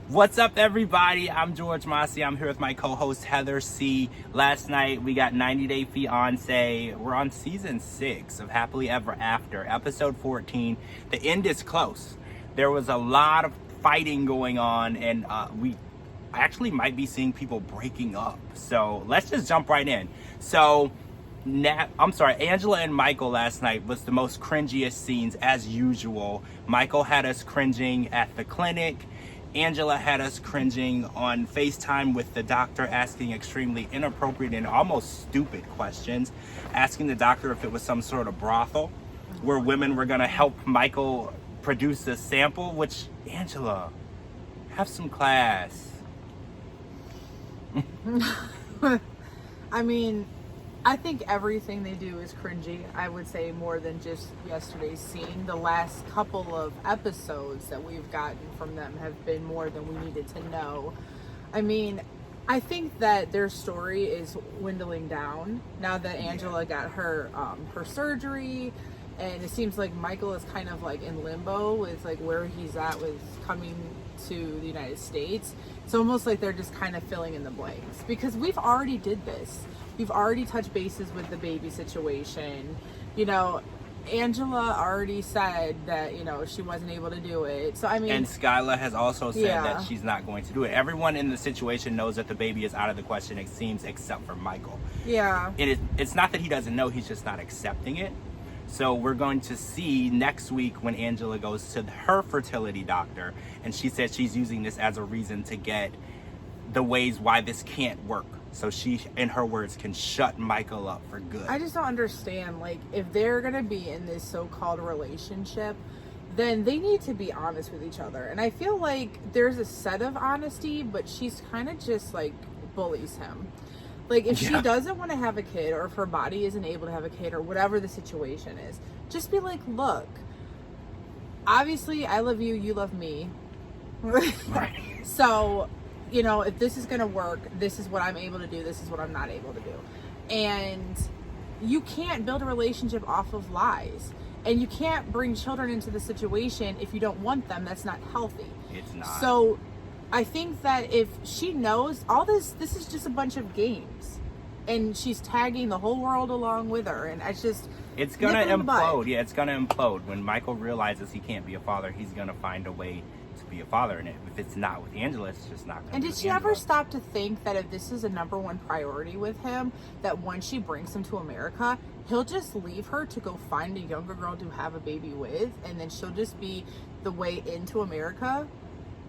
What's up, everybody? I'm George Mossey. I'm here with my co-host Heather C. Last night we got 90 Day Fiancé. We're on season 6 of Happily Ever After, episode 14. The end is close. There was a lot of fighting going on, and we actually might be seeing people breaking up. So let's just jump right in. So Angela and Michael last night was the most cringiest scenes as usual. Michael had us cringing at the clinic. Angela had us cringing on FaceTime with the doctor, asking extremely inappropriate and almost stupid questions, asking the doctor if it was some sort of brothel where women were going to help Michael produce a sample, which, Angela, have some class. I mean, I think everything they do is cringy. I would say more than just yesterday's scene. The last couple of episodes that we've gotten from them have been more than we needed to know. I mean, I think that their story is dwindling down now that Angela got her surgery, and it seems like Michael is kind of like in limbo with like where he's at with coming to the United States. It's almost like they're just kind of filling in the blanks because we've already did this. We've already touched bases with the baby situation. You know, Angela already said that, you know, she wasn't able to do it. So, I mean... And Skyla has also said that she's not going to do it. Everyone in the situation knows that the baby is out of the question, it seems, except for Michael. Yeah. It's not that he doesn't know, he's just not accepting it. So we're going to see next week when Angela goes to her fertility doctor, and she said she's using this as a reason to get the ways why this can't work. So she, in her words, can shut Michael up for good. I just don't understand. Like, if they're going to be in this so-called relationship, then they need to be honest with each other. And I feel like there's a set of honesty, but she's kind of just, like, bullies him. Like, if she doesn't want to have a kid, or if her body isn't able to have a kid, or whatever the situation is, just be like, look, obviously, I love you, you love me. Right. So... you know, if this is going to work, this is what I'm able to do, this is what I'm not able to do. And you can't build a relationship off of lies. And you can't bring children into the situation if you don't want them. That's not healthy. It's not. So I think that if she knows all this is just a bunch of games. And she's tagging the whole world along with her. And it's going to implode. Yeah, it's going to implode. When Michael realizes he can't be a father, he's going to find a way to be a father, and if it's not with Angela, it's just not going to be. And did she ever stop to think that if this is a number one priority with him, that once she brings him to America, he'll just leave her to go find a younger girl to have a baby with, and then she'll just be the way into America?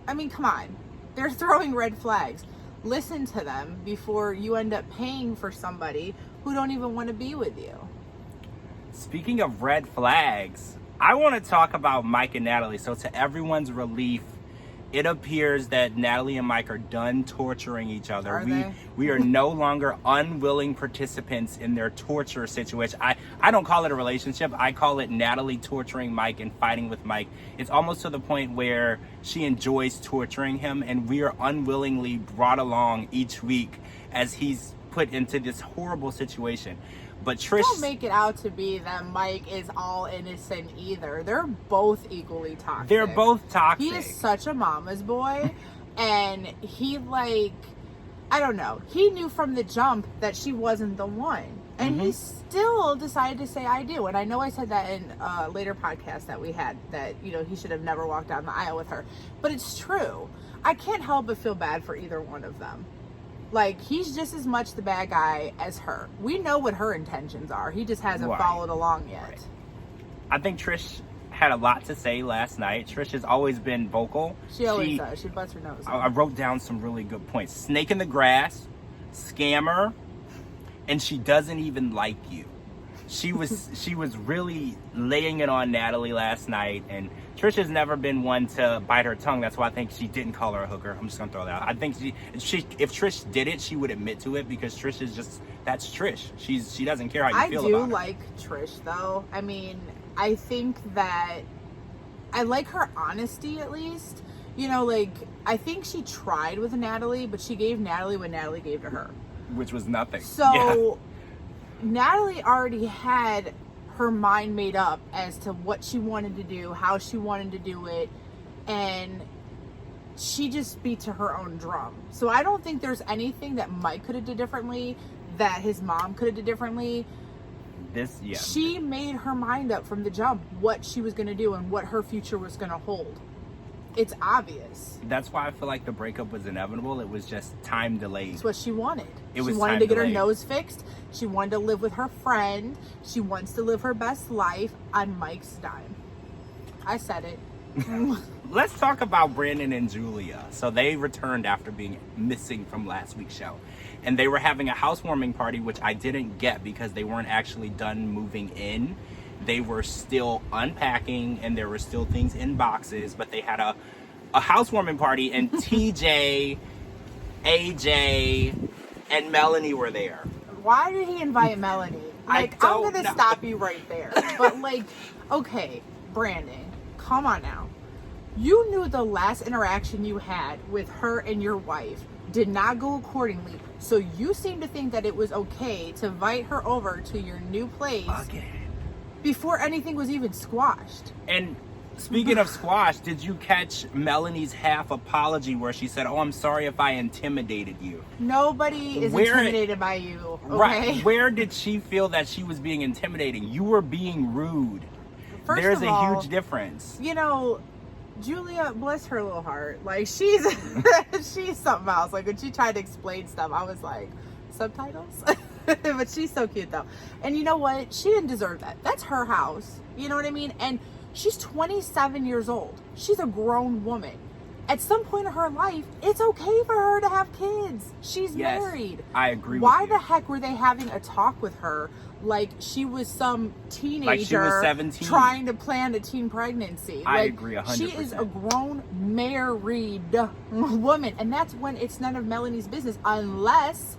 I mean, come on. They're throwing red flags. Listen to them before you end up paying for somebody who don't even want to be with you. Speaking of red flags, I want to talk about Mike and Natalie. So to everyone's relief, it appears that Natalie and Mike are done torturing each other. Are they? We are no longer unwilling participants in their torture situation. I don't call it a relationship. I call it Natalie torturing Mike and fighting with Mike. It's almost to the point where she enjoys torturing him, and we are unwillingly brought along each week as he's put into this horrible situation. But Trish... Don't make it out to be that Mike is all innocent either. They're both equally toxic. They're both toxic. He is such a mama's boy. And he, like... I don't know. He knew from the jump that she wasn't the one. And he still decided to say, I do. And I know I said that in a later podcast that we had, that, you know, he should have never walked down the aisle with her. But it's true. I can't help but feel bad for either one of them. Like, he's just as much the bad guy as her. We know what her intentions are. He just hasn't followed along yet. Right. I think Trish had a lot to say last night. Trish has always been vocal. She always does. She butts her nose. I wrote down some really good points. Snake in the grass, scammer, and she doesn't even like you. She was really laying it on Natalie last night, and Trish has never been one to bite her tongue. That's why I think she didn't call her a hooker. I'm just gonna throw that out. I think if Trish did it, she would admit to it, because Trish is just, that's Trish. She doesn't care how you feel about her. I do like Trish though. I mean, I think that I like her honesty, at least. You know, like, I think she tried with Natalie, but she gave Natalie what Natalie gave to her, which was nothing. So Natalie already had her mind made up as to what she wanted to do, how she wanted to do it, and she just beat to her own drum. So I don't think there's anything that Mike could have did differently, that his mom could have did differently. She made her mind up from the jump what she was going to do and what her future was going to hold. It's obvious. That's why I feel like the breakup was inevitable. It was just time delayed. It's what she wanted. She wanted to get her nose fixed. She wanted to live with her friend. She wants to live her best life on Mike's dime. I said it. Let's talk about Brandon and Julia. So they returned after being missing from last week's show. And they were having a housewarming party, which I didn't get because they weren't actually done moving in. They were still unpacking and there were still things in boxes, but they had a housewarming party and TJ, AJ, and Melanie were there. Why did he invite Melanie? Like, I'm going to stop you right there. But like, okay, Brandon, come on now. You knew the last interaction you had with her and your wife did not go accordingly. So you seem to think that it was okay to invite her over to your new place before anything was even squashed. And speaking of squash, did you catch Melanie's half apology where she said, "Oh, I'm sorry if I intimidated you"? Nobody is intimidated by you, okay? Right. Where did she feel that she was being intimidating? You were being rude. There's a huge difference. You know, Julia, bless her little heart. Like, she's she's something else. Like, when she tried to explain stuff, I was like, subtitles? But she's so cute, though. And you know what? She didn't deserve that. That's her house. You know what I mean? And she's 27 years old. She's a grown woman. At some point in her life, it's okay for her to have kids. She's married. I agree with you. Why the heck were they having a talk with her like she was some teenager, like she was 17, trying to plan a teen pregnancy? I agree 100%. She is a grown married woman, and that's when it's none of Melanie's business unless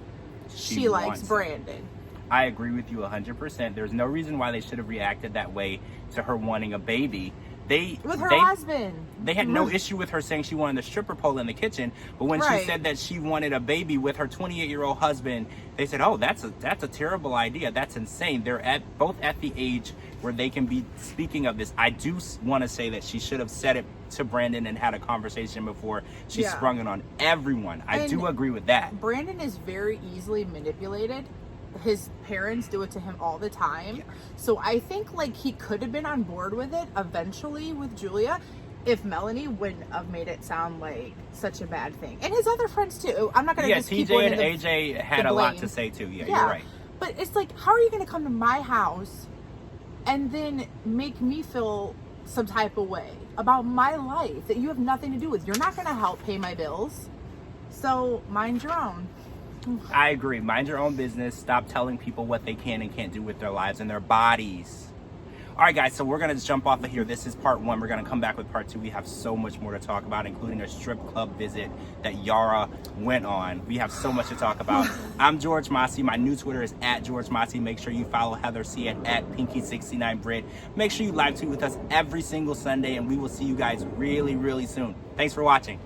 she likes Brandon. I agree with you 100%. There's no reason why they should have reacted that way to her wanting a baby. With her husband. They had no issue with her saying she wanted the stripper pole in the kitchen, but when she said that she wanted a baby with her 28-year-old husband, they said, "Oh, that's a terrible idea. That's insane." They're both at the age where they can be speaking of this. I do want to say that she should have said it to Brandon and had a conversation before she sprung it on everyone. I do agree with that. Brandon is very easily manipulated. His parents do it to him all the time. So I think like he could have been on board with it eventually with Julia if Melanie wouldn't have made it sound like such a bad thing. And his other friends too. I'm not going to just keep TJ and AJ had a lot to say too. Yeah, you're right. But it's like, how are you going to come to my house and then make me feel some type of way about my life that you have nothing to do with? You're not going to help pay my bills. So mind your own. I agree. Mind your own business. Stop telling people what they can and can't do with their lives and their bodies. All right, guys, so we're going to jump off of here. This is part 1. We're going to come back with part 2. We have so much more to talk about, including a strip club visit that Yara went on. We have so much to talk about. I'm George Mossey. My new Twitter is @GeorgeMossey. Make sure you follow Heather C at Pinky69Brit. Make sure you live tweet with us every single Sunday, and we will see you guys really, really soon. Thanks for watching.